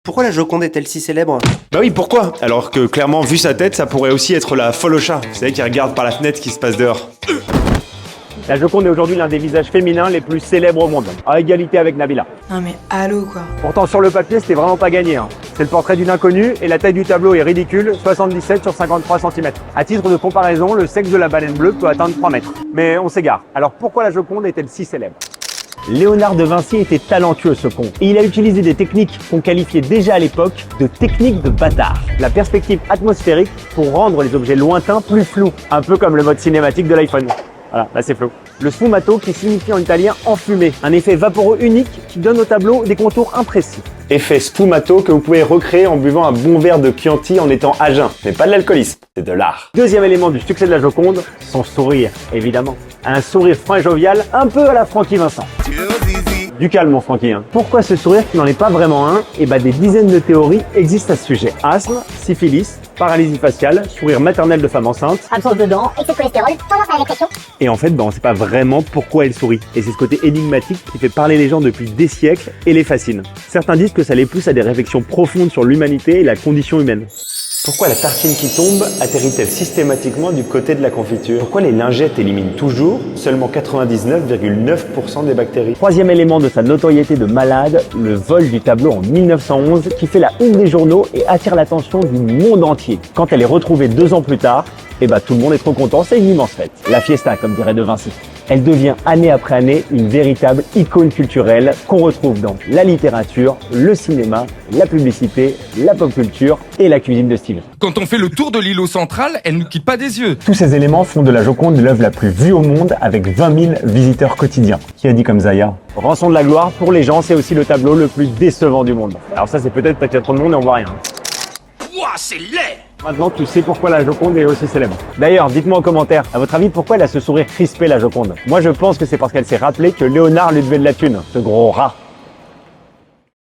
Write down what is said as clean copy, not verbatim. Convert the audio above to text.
Pourquoi la Joconde est-elle si célèbre? Bah oui, pourquoi? Alors que clairement, vu sa tête, ça pourrait aussi être la folle au chat. Vous savez, qui regarde par la fenêtre ce qui se passe dehors. La Joconde est aujourd'hui l'un des visages féminins les plus célèbres au monde, à égalité avec Nabila. Non mais allô quoi. Pourtant sur le papier, c'était vraiment pas gagné. C'est le portrait d'une inconnue et la taille du tableau est ridicule, 77 sur 53 cm. À titre de comparaison, le sexe de la baleine bleue peut atteindre 3 mètres. Mais on s'égare. Alors pourquoi la Joconde est-elle si célèbre? Léonard de Vinci était talentueux ce con. Et il a utilisé des techniques qu'on qualifiait déjà à l'époque de techniques de bâtard. La perspective atmosphérique pour rendre les objets lointains plus flous. Un peu comme le mode cinématique de l'iPhone. Voilà, là c'est flou. Le sfumato qui signifie en italien enfumé. Un effet vaporeux unique qui donne au tableau des contours imprécis. Effet sfumato que vous pouvez recréer en buvant un bon verre de Chianti en étant à jeun. Mais pas de l'alcoolisme, c'est de l'art. Deuxième élément du succès de la Joconde, son sourire, évidemment. Un sourire fin et jovial, un peu à la Francky Vincent. Du calme mon Francky. Pourquoi ce sourire qui n'en est pas vraiment un? Eh ben des dizaines de théories existent à ce sujet. Asthme, syphilis, paralysie faciale, sourire maternel de femme enceinte, absence de dents, excès de cholestérol, tendance à la dépression. Et en fait, on ne sait pas vraiment pourquoi elle sourit. Et c'est ce côté énigmatique qui fait parler les gens depuis des siècles et les fascine. Certains disent que ça les pousse à des réflexions profondes sur l'humanité et la condition humaine. Pourquoi la tartine qui tombe atterrit-elle systématiquement du côté de la confiture? Pourquoi les lingettes éliminent toujours seulement 99,9% des bactéries? Troisième élément de sa notoriété de malade, le vol du tableau en 1911 qui fait la une des journaux et attire l'attention du monde entier. Quand elle est retrouvée 2 ans plus tard, eh ben, tout le monde est trop content, c'est une immense fête. La fiesta, comme dirait De Vinci. Elle devient année après année une véritable icône culturelle qu'on retrouve dans la littérature, le cinéma, la publicité, la pop culture et la cuisine de style. Quand on fait le tour de l'îlot central, elle nous quitte pas des yeux. Tous ces éléments font de la Joconde l'œuvre la plus vue au monde avec 20 000 visiteurs quotidiens. Qui a dit comme Zaya? Rançon de la gloire, pour les gens, c'est aussi le tableau le plus décevant du monde. Alors ça, c'est peut-être parce qu'il y a trop de monde et on voit rien. Ouah, c'est laid! Maintenant, tu sais pourquoi la Joconde est aussi célèbre. D'ailleurs, dites-moi en commentaire, à votre avis, pourquoi elle a ce sourire crispé, la Joconde? Moi, je pense que c'est parce qu'elle s'est rappelé que Léonard lui devait de la thune, ce gros rat.